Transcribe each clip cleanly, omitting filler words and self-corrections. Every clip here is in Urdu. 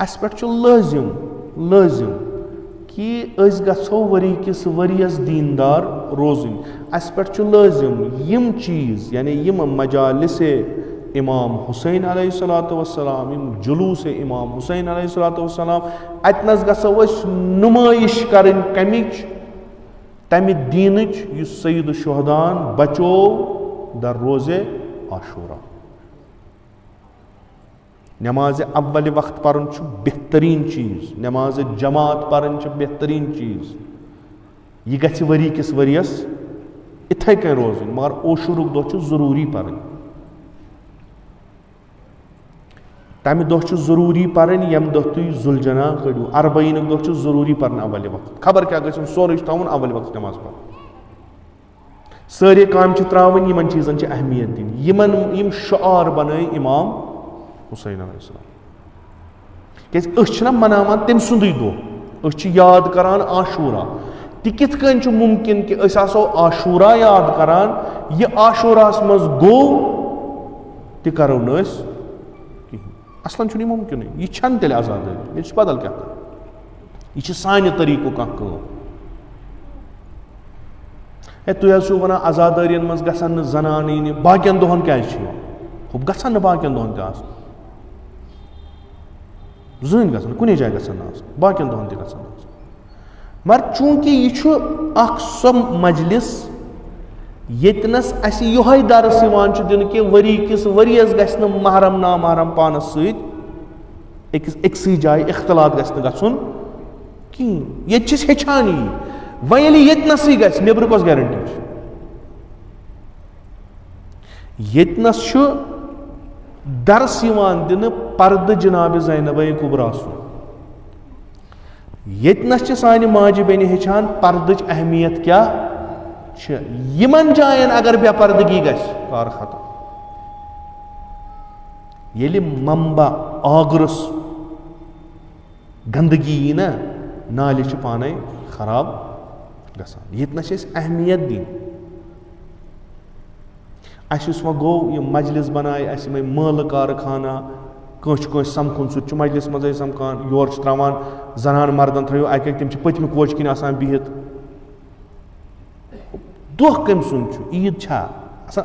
اس پٮ۪ٹھ چھُ لٲزِم کہ أسۍ گژھو ؤری کِس ؤرِیَس دیندار روزٕنۍ. اس پٮ۪ٹھ چھُ لٲزِم یِم چیٖز یعنی یِم مجالس امام حسین علیہ الصلوۃ والسلام یِم جلوٗس امام حسین علیہ الصلوۃ والسلام اتنس گژھو أسۍ نُمٲیش کرٕنۍ کمِچ تمہِ دیٖنٕچ یُس سید الشہدا'n بچو در روزے عاشورہ. نماز اول وقت پرن چھُ بہترین چیز, نماز جماعت پرن چھُ بہترین چیز. یہ گژھِ ؤری کِس ؤرِیَس اِتھے کٔنۍ روزٕنۍ مگر عاشورُک دۄہ چھُ ضروٗری پرٕنۍ. تمہِ دۄہ چھُ ضروٗری پرٕنۍ ییٚمہِ دۄہ تُہۍ ذوالجنا کٔڑِو. اربعینُک دۄہ چھُ ضروٗری پرٕنۍ اول وقت. خبر کیٛاہ گژھِ سورُے چھُ تھاوُن اول وقت نماز پرٕنۍ. سٲری کامہِ چھِ ترٛاوٕنۍ یِمن چیٖزن چھِ اہمیت دِنۍ. یِم شعار بنٲے امام حسین علیہ السلام. کیازِ أسۍ چھِنہ مناوان تٔمۍ سُنٛدُے دۄہ, أسۍ چھِ یاد کران عاشورہ. تہِ کِتھ کٔنۍ چھُ مُمکِن کہِ أسۍ آسو عاشورہ یاد کران, یہِ عاشوراہس منٛز گوٚو تہِ کرو نہٕ أسۍ کِہینۍ. اصلاً چھُنہٕ یہِ مُمکِنٕے. یہِ چھنہٕ تیٚلہِ آزادٲری, یہِ چھُ بدل کیٛاہ کران. یہِ چھِ سانہِ طریٖقُک کانٛہہ کٲم. ہے تُہۍ حظ چھِو ونان آزادٲرین منٛز گژھن نہٕ زنانہٕ یِنہِ, باقین دۄہن کیٛازِ چھِ یِوان؟ ہُم گژھن نہٕ باقین دۄہن تہِ آسٕنۍ, زٕہٕنۍ گژھن نہٕ, کُنی جایہِ گژھن نہٕ آسٕنۍ, باقین دۄہن تہِ گژھن آسٕنۍ. مگر چوٗنٛکہِ یہِ چھُ اکھ سۄ مجلس ییٚتنس اَسہِ یِہوے درس یِوان چھُ دِنہٕ کہِ ؤری کِس ؤرِیَس گژھِ نہٕ محرم نامحرم پانس سۭتۍ أکسٕے جایہِ اختلاط گژھِ نہٕ گژھُن کِہینۍ. ییٚتہِ چھِ أسۍ ہیٚچھان یی. وۄنۍ ییٚلہِ ییٚتنسٕے گژھِ نیبرٕ کۄس گیرنٹی چھِ؟ ییٚتنس چھُ درس یِوان دِنہٕ پردٕ جناب زینبے کُبرا سُنٛد. ییٚتنس چھِ سانہِ ماجہِ بیٚنہِ ہیٚچھان پردٕچ اہمیت کیٛاہ چھِ. یِمن جاین اگر بے پردگی گژھِ کار ختم. ییٚلہِ ممبا آگرس گندگی یی نا, نالہِ چھِ پانے خراب گژھان. ییٚتنس چھِ أسۍ اہمیت دِنۍ. اَسہِ یُس وۄنۍ گوٚو یِم مجلس بنایہِ اَسہِ یِمے مٲلہٕ کارخانا, کٲنٛسہِ سمکھُن سُہ تہِ چھُ مجلس منٛزٕے سمکھان. یورٕ چھِ تراوان زنان مردن تھٲیِو اکہِ اکہِ, تِم چھِ پٔتمہِ کوچہِ کِنۍ آسان بِہِتھ. دۄہ کٔمۍ سُنٛد چھُ؟ عیٖد چھا آسان؟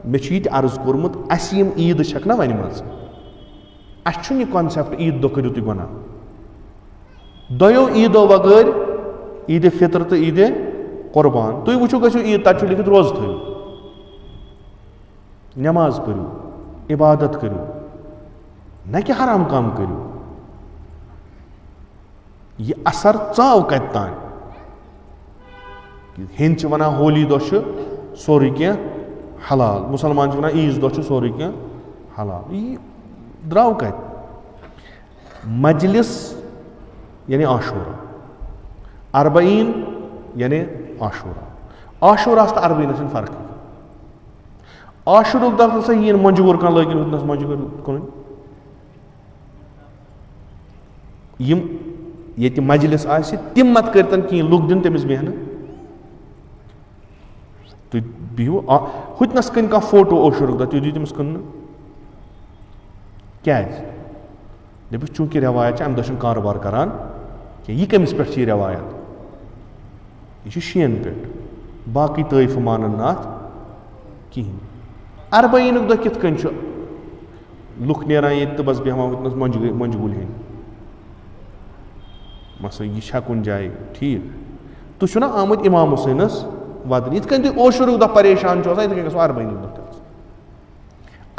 مےٚ چھُ یہِ تہِ عرض کوٚرمُت, اَسہِ یِم عیٖدٕ چھکھ نا وَنِمژٕ, اَسہِ چھُنہٕ یہِ کانسیپٹ عیٖد دۄہ کٔرِو تُہۍ گۄناہ. دۄیو عیٖدو بغٲر, عیٖدِ فطر تہٕ عیٖدِ قۄربان, تُہۍ وٕچھِو گژھِو عیٖد, تَتہِ چھُ لیکھِتھ روزٕ تھٲیِو, نٮ۪ماز پٔرِو, عبادت کٔرِو, نہ کہِ حرام کام کٔرِو. یہِ اثر ژاو کتہِ تانۍ؟ ہیٚنٛدۍ چھِ ونان ہولی دۄہ چھُ سورُے کینٛہہ حلال, مُسلمان چھِ ونان عیٖذ دۄہ چھُ سورُے کینٛہہ حلال. یہِ درٛاو کتہِ؟ مجلس یعنی عاشورہ, اربعین یعنی عاشورہ. عاشوراہس تہٕ اربعینس چھنہٕ فرقٕے. عاشورُک دۄہ ہسا یی نہٕ منجگوٗر کانٛہہ لٲگِن ہُتنس منجگوٗر کُنُے. یِم ییٚتہِ مجلس آسہِ تِم مت کٔرتن کِہینۍ, لُکھ دِنۍ تٔمِس محنت. تُہۍ بِہِو ہُتنس کٕنۍ کانٛہہ فوٹو عاشورُک دۄہ, تُہۍ دِیِو تٔمِس کٕننہٕ. کیٛازِ؟ دٔپِو چوٗنٛکہِ رٮ۪وایت چھِ, اَمہِ دۄہ چھُنہٕ کاروبار کران کینٛہہ. یہِ کٔمِس پٮ۪ٹھ چھِ یہِ رٮ۪وایت؟ یہِ چھُ شِیَن پٮ۪ٹھ. باقٕے طٲیفہٕ مانن نہٕ اَتھ کِہینۍ. اربعینُک دۄہ کِتھ کٔنۍ چھُ لُکھ نیران ییٚتہِ تہٕ بس بیٚہوان وٕنکٮ۪نس منجگوٗلۍ ہیٚنۍ؟ مسا یہِ چھا کُنہِ جایہِ ٹھیٖک؟ تُہۍ چھِو نا آمٕتۍ امام حُسینس ودنہٕ. یِتھ کٔنۍ تُہۍ عاشورُک دۄہ پریشان چھُ آسان, یِتھٕے کٔنۍ گژھو اربعینُک دۄہ تہِ آسان.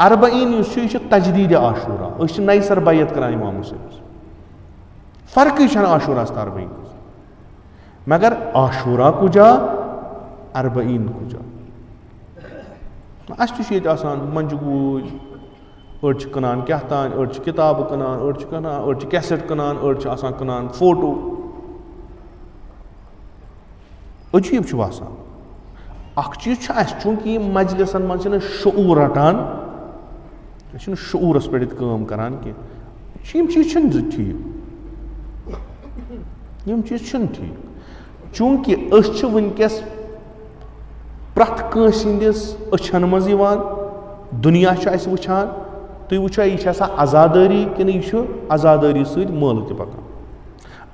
اربعین یُس چھُ, یہِ چھُ تجدیٖدِ عاشورہ. أسۍ چھِ نَیہِ سر بیعت کران امام حُسینس. فرقٕے چھنہٕ عاشوراہس تہٕ اربعینس. مگر عاشورہ کُجا, اربعین کُجا. اَسہِ تہِ چھُ ییٚتہِ آسان منجگوٗلۍ, أڑۍ چھِ کٕنان کیٛاہ تام, أڑۍ چھِ کِتابہٕ کٕنان, أڑۍ چھِ کٕنان, أڑۍ چھِ کیسٹ کٕنان, أڑۍ چھِ آسان کٕنان فوٹو. عجیٖب چھُ باسان. اکھ چیٖز چھُ اَسہِ, چوٗنٛکہِ یِم مجلسن منٛز چھِنہٕ شعوٗر رٹان, أسۍ چھِنہٕ شعوٗرس پٮ۪ٹھ ییٚتہِ کٲم کران کینٛہہ. یِم چیٖز چھِنہٕ ٹھیٖک, یِم چیٖز چھِنہٕ ٹھیٖک. چوٗنٛکہِ أسۍ چھِ وٕنکیٚس پرٛٮ۪تھ کٲنٛسہِ ہٕنٛدِس أچھن منٛز یِوان, دُنیا چھُ اَسہِ وٕچھان, تُہۍ وٕچھو یہِ چھِ آسان عزادٲری کِنہٕ یہِ چھُ عزادٲری سۭتۍ مٲلہٕ تہِ پَکان.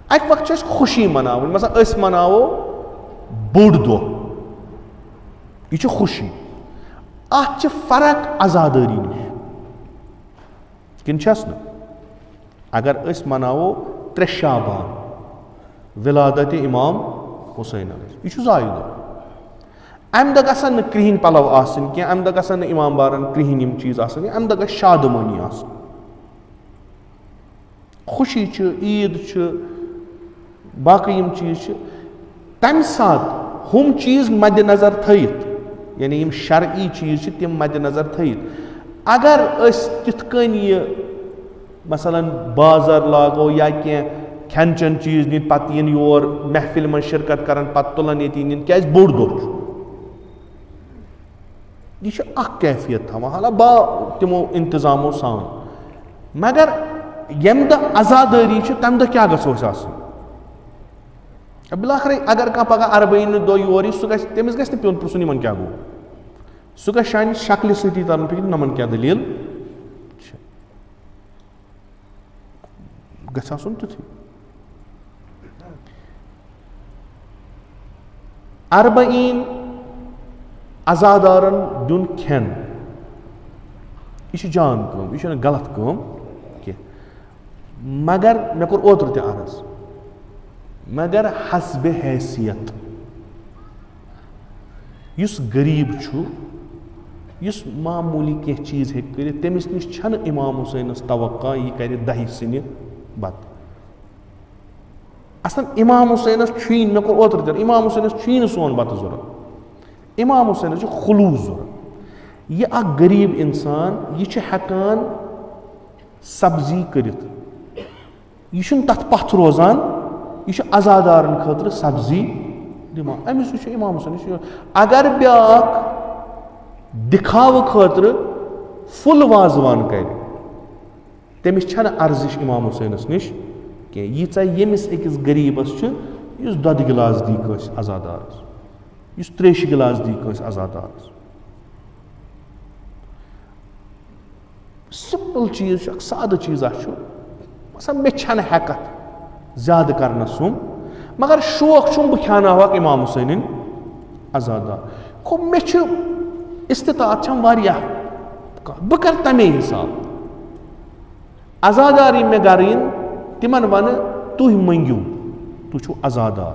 اَکہِ وقتہٕ چھِ أسۍ خوشی مَناوٕنۍ مثلاً أسۍ مَناوو بوٚڑ دۄہ یہِ چھِ خوشی. اَتھ چھِ فرق عزادٲری نِش کِنہٕ چھَس نہٕ؟ اگر أسۍ مَناوو 3 شعبان وِلادتِ اِمام حُسین علیہ یہِ چھُ زایہِ دۄہ. اَمہِ دۄہ گژھن نہٕ کرٛہِنۍ پَلو آسٕنۍ کینٛہہ, اَمہِ دۄہ گژھن نہٕ اِمام بارَن کرٛہِنۍ یِم چیٖز آسٕنۍ کینٛہہ, اَمہِ دۄہ گژھِ شادمٲنی آسٕنۍ. خوشی چھِ, عیٖد چھِ, باقٕے یِم چیٖز چھِ. تَمہِ ساتہٕ ہُم چیٖز مَدِ نظر تھٲیِتھ یعنی یِم شرعی چیٖز چھِ تِم مَدِ نظر تھٲیِتھ اگر أسۍ تِتھ کٔنۍ یہِ مثلاً بازر لاگو یا کینٛہہ کھٮ۪ن چٮ۪ن چیٖز نِنۍ پَتہٕ یِن یور محفِل منٛز شِرکت کَران پَتہٕ تُلان ییٚتی نِنۍ کیٛازِ بوٚڑ دۄہ چھُ. یہِ چھُ اَکھ کیفیت تھاوان حالانکہِ تِمو اِنتِظامو سان. مگر ییٚمہِ دۄہ عزادٲری چھِ تَمہِ دۄہ کیٛاہ گژھو أسۍ آسٕنۍ؟ بِلاخرے اگر کانٛہہ پَگاہ اَربعیٖنہِ دۄہ یور یی سُہ گژھِ تٔمِس گژھِ نہٕ پیوٚن پرٛژھُن یِمن کیٛاہ گوٚو. سُہ گژھِ شانہِ شکلہِ سۭتی تَرُن فِکرِ یِمن کیٛاہ دٔلیٖل چھِ. گژھِ آسُن تیُتھُے. اَربعیٖن عزادارن دیُن کھٮ۪ن یہِ چھِ جان کٲم, یہِ چھَنہٕ غلط کٲم کینٛہہ. مگر مےٚ کوٚر اوترٕ تہِ عرض مگر حسبِ حیثیت. یُس غریٖب چھُ یُس معموٗلی کینٛہہ چیٖز ہیٚکہِ کٔرِتھ تٔمِس نِش چھَنہٕ اِمام حُسینَس توقع یہِ کَرِ دَہہِ سِنہِ بَتہٕ. اَصلن اِمام حُسینَس چھُیی نہٕ, مےٚ کوٚر اوترٕ تہِ اِمام حُسینَس چھُیی نہٕ سون بَتہٕ ضوٚرَتھ. اِمام حُسینَس چھُ خلوٗص ضوٚرَتھ. یہِ اَکھ غریٖب اِنسان یہِ چھُ ہٮ۪کان سبزی کٔرِتھ, یہِ چھُنہٕ تَتھ پَتھ روزان, یہِ چھُ عزادارَن خٲطرٕ سبزی دِوان. أمِس یہِ چھُ اِمام حُسین یہِ چھُ. اگر بیٛاکھ دِکھاوٕ خٲطرٕ فُل وازوان کَرِ تٔمِس چھَنہٕ عرضِش اِمام حُسینَس نِش کینٛہہ ییٖژاہ ییٚمِس أکِس غریٖبَس چھُ یُس دۄدٕ گِلاس دی کٲنٛسہِ عزادارَس, یُس ترٛیشہِ گِلاس دی کٲنٛسہِ عزادارَس. سِمپٕل چیٖز چھُ, اَکھ سادٕ چیٖزا چھُ باسان مےٚ چھَنہٕ ہٮ۪کَتھ زیادٕ کَرنَس سُم مگر شوق چھُم بہٕ کھیٛاناوَکھ اِمام حُسینٕنۍ عزادار. گوٚو مےٚ چھُ اِستِطاعت چھَم واریاہ بہٕ کَرٕ تَمے حِساب. عزادار یِم مےٚ گَرٕ یِن تِمن وَنہٕ تُہۍ مٔنٛگِو, تُہۍ چھِو عزادار,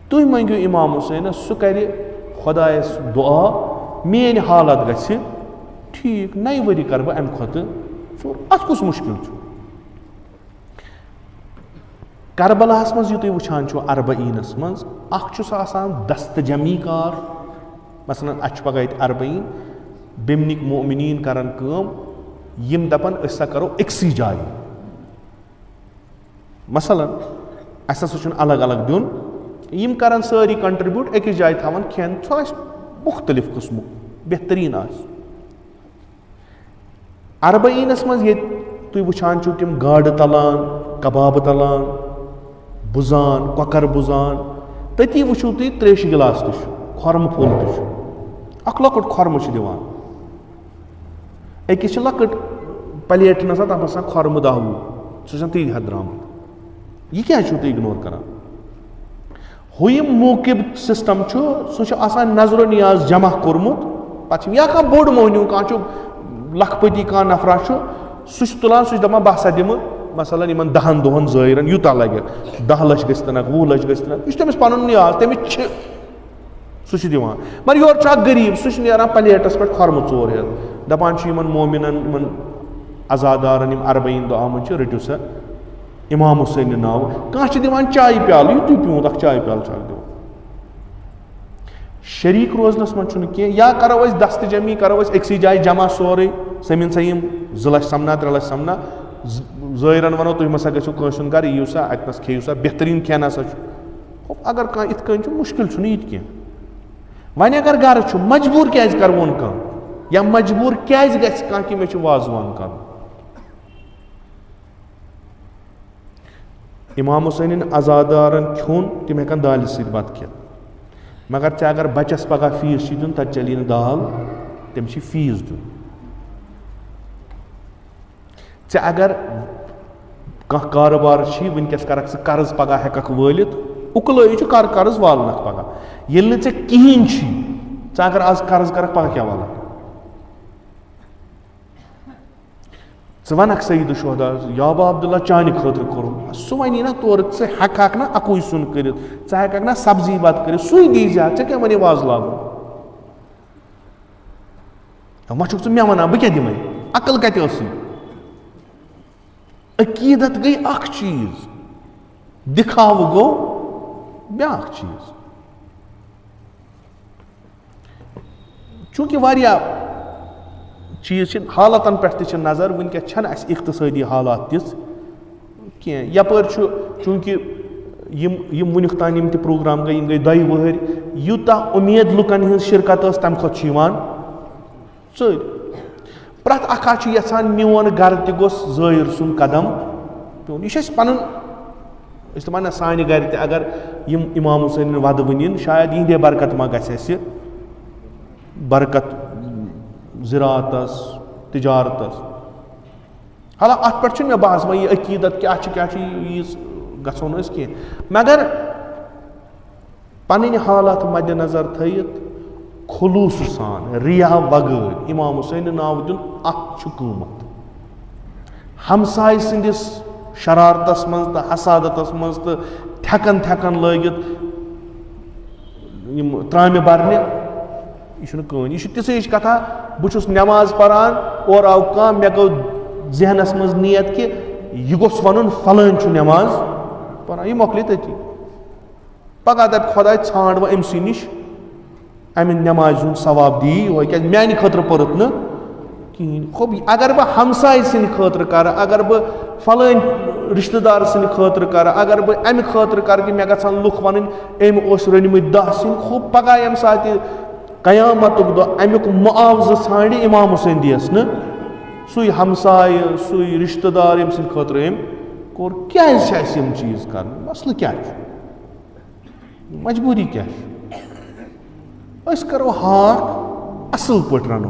تُہۍ مٔنٛگِو اِمام حُسینَس سُہ کَرِ خۄدایَس دُعا میٛٲنۍ حالت گژھِ ٹھیٖک, نَیہِ ؤری کَرٕ بہٕ اَمہِ کھۄتہٕ ژوٚر. اَتھ کُس مُشکِل چھُ؟ کربلاہَس منٛز یہِ تُہۍ وٕچھان چھُو اَربعیٖنَس منٛز اَکھ چھُ سُہ آسان دستہٕ جمی کار. مثلاً اَسہِ چھُ پَگاہ ییٚتہِ اَربعیٖن, بیٚمنِکۍ مومِنیٖن کَران کٲم یِم دَپان أسۍ ہسا کَرو أکسٕے جایہِ. مثلاً اَسہِ ہسا چھُنہٕ الگ الگ دیُن, یِم کَران سٲری کَنٹرٛبیوٗٹ أکِس جایہِ تھاوان کھٮ۪ن, سُہ آسہِ مُختٔلِف قٕسمُک بہتریٖن آسہِ. اَربعیٖنَس منٛز ییٚتہِ تُہۍ وٕچھان چھُو تِم گاڈٕ تَلان, کَبابہٕ تَلان, بُزان, کۄکَر بُزان, تٔتی وٕچھِو تُہۍ ترٛیشہِ گِلاس تہِ چھُ, خۄرمہٕ پھوٚل تہِ چھُ, اَکھ لۄکُٹ خۄرمہٕ چھِ دِوان. أکِس چھِ لۄکٕٹ پَلیٹن آسان تَتھ آسان خۄرمہٕ 10-20, سُہ چھُ آسان تی حد درٛامُت. یہِ کیٛازِ چھُو تُہۍ اِگنور کَران؟ ہُہ یِم موٗقِب سِسٹَم چھُ سُہ چھُ آسان نظرو نیاز جمع کوٚرمُت, پَتہٕ چھِ یا کانٛہہ بوٚڑ موہنیوٗ کانٛہہ چھُ لکھپٔتی کانٛہہ نفرا چھُ سُہ چھُ تُلان, سُہ چھُ دَپان بہٕ ہسا دِمہٕ مثلاً یِمن 10 دۄہَن زٲیرَن یوٗتاہ لَگہِ, 10 لَچھ گٔژھۍ تَنَکھ, 20 لَچھ گٔژھۍ تَنَکھ, یہِ چھُ تٔمِس پَنُن نیاز, تٔمِس چھِ سُہ چھُ دِوان. مگر یورٕ چھُ اکھ غریٖب سُہ چھُ نیران پَلیٹَس پٮ۪ٹھ خۄرمہٕ 4 ہٮ۪تھ, دَپان چھُ یِمن مومِنن یِمن عزادارن یِم اَربعیٖن دۄہ آمٕتۍ چھِ رٔٹِو سا اِمام حُسینہِ ناوٕ. کانٛہہ چھُ دِوان چایہِ پیالہٕ, یُتُے پیوٗنٛت اکھ چایہِ پیالہٕ چھُ اکھ دِوان. شریٖک روزنَس منٛز چھُنہٕ کینٛہہ, یا کَرو أسۍ دستہٕ جمی, کَرو أسۍ أکسٕے جایہِ جمع سورُے, سٔمِن سا یِم 2 لَچھ سَمنا 3 لَچھ سَمنا, زٲیرَن وَنو تُہۍ مَسا گٔژھِو کٲنٛسہِ ہُنٛد گَرٕ, یِیِو سا اَتہِ نَس کھیٚیِو سا, بہتریٖن کھٮ۪ن ہسا چھُ. اگر کانٛہہ یِتھ کٔنۍ چھُ مُشکِل چھُنہٕ یہِ تہِ کینٛہہ. وۄنۍ اگر گرٕ چھُ مجبوٗر کیٛازِ کَرٕوون کانٛہہ, یا مجبوٗر کیٛازِ گژھِ کانٛہہ کہِ مےٚ چھُ وازوان کَرُن. اِمام حُسینٕنۍ عزادارن کھیوٚن تِم ہٮ۪کن دالہِ سۭتۍ بَتہٕ کھٮ۪تھ, مگر ژےٚ اگر بَچَس پَگاہ فیٖس چھِ دیُن تَتہِ چلی نہٕ دال, تٔمِس چھِ فیٖس دیُن. ژےٚ اگر کانٛہہ کارٕبار چھی وٕنکٮ۪س کَرکھ ژٕ قرض پگاہ ہٮ۪ککھ وٲلِتھ اُکلٲیی چھُ قرض والنکھ پگاہ ییٚلہِ نہٕ ژےٚ کِہیٖنۍ چھی ژٕ اگر آز قرض کَرکھ پگاہ کیٛاہ والکھ ژٕ وَنکھ سعید الشہداء یابا عبداللہ چانہِ خٲطرٕ کوٚرُم سُہ وَنی نا تورٕ ژٕ ہٮ۪ککھ نا اَکُے سیُن کٔرِتھ ژٕ ہٮ۪ککھ نا سبزی بَتہٕ کٔرِتھ سُے دی زیادٕ ژےٚ کیٛاہ وَنہِ وازٕ لاگُن وۄنۍ چھُکھ ژٕ مےٚ وَنان بہٕ کیٛاہ دِمَے عقل کَتہِ ٲسٕے عقیٖدت گٔے اکھ چیٖز دِکھاوٕ گوٚو بیٛاکھ چیٖز چوٗنٛکہِ واریاہ چیٖز چھِ حالاتن پٮ۪ٹھ تہِ چھِ نظر وٕنکٮ۪س چھنہٕ اَسہِ اقتصٲدی حالات تِژھ کینٛہہ یَپٲرۍ چھُ چوٗنٛکہِ یِم وٕنیُک تام یِم تہِ پروگرام گٔے یِم گٔے 2 ؤہٕرۍ یوٗتاہ اُمید لُکن ہٕنٛز شِرکت ٲس تَمہِ کھۄتہٕ چھِ یِوان ژٔرۍ پرٛٮ۪تھ اکھ چھُ یژھان میون گرٕ تہِ گوٚژھ زٲیِر سُنٛد قدم پیوٚن یہِ چھُ اَسہِ پنُن أسۍ دَپان نہ سانہِ گرِ تہِ اگر یِم اِمام حُسینٕنۍ وَدٕ ؤنِنۍ شاید یِہنٛدے برکت ما گژھِ اَسہِ برکت زِراعتس تِجارتس حالانکہِ اَتھ پٮ۪ٹھ چھُنہٕ مےٚ باسان وۄنۍ یہِ عقیٖدت کیٛاہ چھِ ییٖژ گژھو نہٕ أسۍ کینٛہہ مگر پنٕنۍ حالات مدِ نظر تھٲیِتھ خلوٗصہٕ سان رِیا وغٲر اِمام حُسینہِ ناو دیُن اَتھ چھُ قۭمت ہمساے سٕنٛدِس شرارتس منٛز تہٕ حسادتس منٛز تہٕ تھٮ۪کن لٲگِتھ یِم ترامہِ برنہِ یہِ چھُنہٕ کٕہٕنۍ یہِ چھُ تِژھ ہِش کتھا بہٕ چھُس نٮ۪ماز پران اورٕ آو کانٛہہ مےٚ گوٚو ذہنس منٛز نِیت کہِ یہِ گوٚژھ وَنُن فلٲنۍ چھُ نٮ۪ماز پران یہِ مۄکلہِ تٔتی پگاہ دَپہِ خۄداے ژھانٛڈ وۄنۍ أمۍ سٕے نِش اَمہِ نٮ۪مازِ ہُنٛد ثواب دی یِہوے کیٛازِ میانہِ خٲطرٕ پٔرٕتھ نہٕ کِہیٖنۍ خوب اگر بہٕ ہمساے سٕنٛدِ خٲطرٕ کرٕ اگر بہٕ فلٲنۍ رِشتہٕ دار سٕنٛدِ خٲطرٕ کرٕ اگر بہٕ اَمہِ خٲطرٕ کرٕ کہِ مےٚ گژھن لُکھ وَنٕنۍ أمۍ اوس رٔنمٕتۍ 10 سِنۍ خوب پگاہ ییٚمہِ ساتہٕ قیامتُک دۄہ اَمیُک معاوضہٕ ژھانڈِ اِمام حُسین دِیَس نہٕ سُے ہمسایہِ سُے رِشتہٕ دار ییٚمہِ سٕنٛدِ خٲطرٕ أمۍ کوٚر کیٛازِ چھِ اَسہِ یِم چیٖز کَرٕنۍ مسلہٕ کیٛاہ چھُ مجبوٗری کیٛاہ چھِ أسۍ کَرو ہاکھ اَصٕل پٲٹھۍ رَنو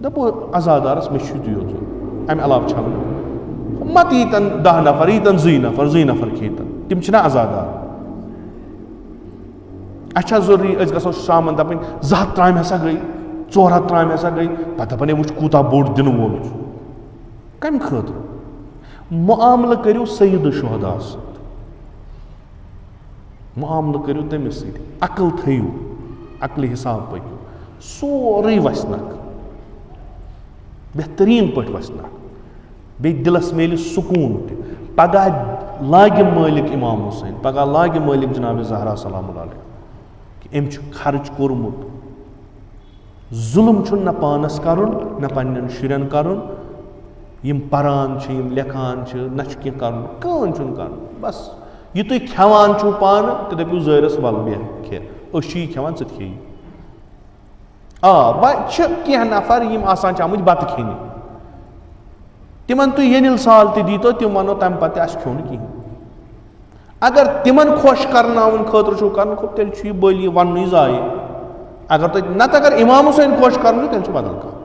دَپو عزادارَس مےٚ چھُ تہِ یوت اَمہِ علاوٕ چھَنہٕ مَتہٕ ییٖتَن 10 نفر ییٖتَن 2 نفر کھیٚتَن تِم چھِنہ عزادار اَسہِ چھا ضروٗری أسۍ گژھو شامَن دَپٕنۍ 200 ترامہِ ہسا گٔے 400 ترامہِ ہسا گٔے پَتہٕ دَپان ہے وٕچھ کوٗتاہ بوٚڑ دِنہٕ وول چھُ کَمہِ خٲطرٕ معاملہٕ کٔرِو سعید الشہداء سۭتۍ معاملہٕ کٔرِو تٔمِس سۭتۍ عقل تھٲیِو عقلہِ حِساب پٔکِو سورُے وَسنکھ بہتریٖن پٲٹھۍ وَسنکھ بیٚیہِ دِلَس میلہِ سکوٗن تہِ پگاہ لاگہِ مٲلِک اِمام حُسین پگاہ لاگہِ مٲلِک جِنابِ زہرا سلام اللہ علیہ کہِ أمۍ چھُ خرچ کوٚرمُت ظُلم چھُنہٕ نہ پانَس کَرُن نہ پنٛنٮ۪ن شُرٮ۪ن کَرُن یِم پَران چھِ یِم لیکھان چھِ نہ چھُ کینٛہہ کَرُن کٕہٕنۍ چھُنہٕ کَرُن بَس یہِ تُہۍ کھٮ۪وان چھُو پانہٕ تہِ دٔپِو زٲرِس وَلہٕ بیٚہہ کھےٚ أسۍ چھِ یہِ کھٮ۪وان ژٕ تہِ کھیٚیہِ وۄنۍ چھِ کینٛہہ نفر یِم آسان چھِ آمٕتۍ بَتہٕ کھیٚنہِ تِمن تُہۍ ییٚنِل سال تہِ دیٖتو تِم وَنو تَمہِ پَتہٕ تہِ اَسہِ کھیوٚو نہٕ کِہیٖنۍ اگر تِمن خۄش کرناوٕنۍ خٲطرٕ چھُو کَرُن تیٚلہِ چھُ یہِ بٔلۍ یہِ وَننُے زایہِ اگر تُہۍ نَتہٕ اگر اِمام حُسین خۄش کَرُن چھُ تیٚلہِ چھُ بدل کانٛہہ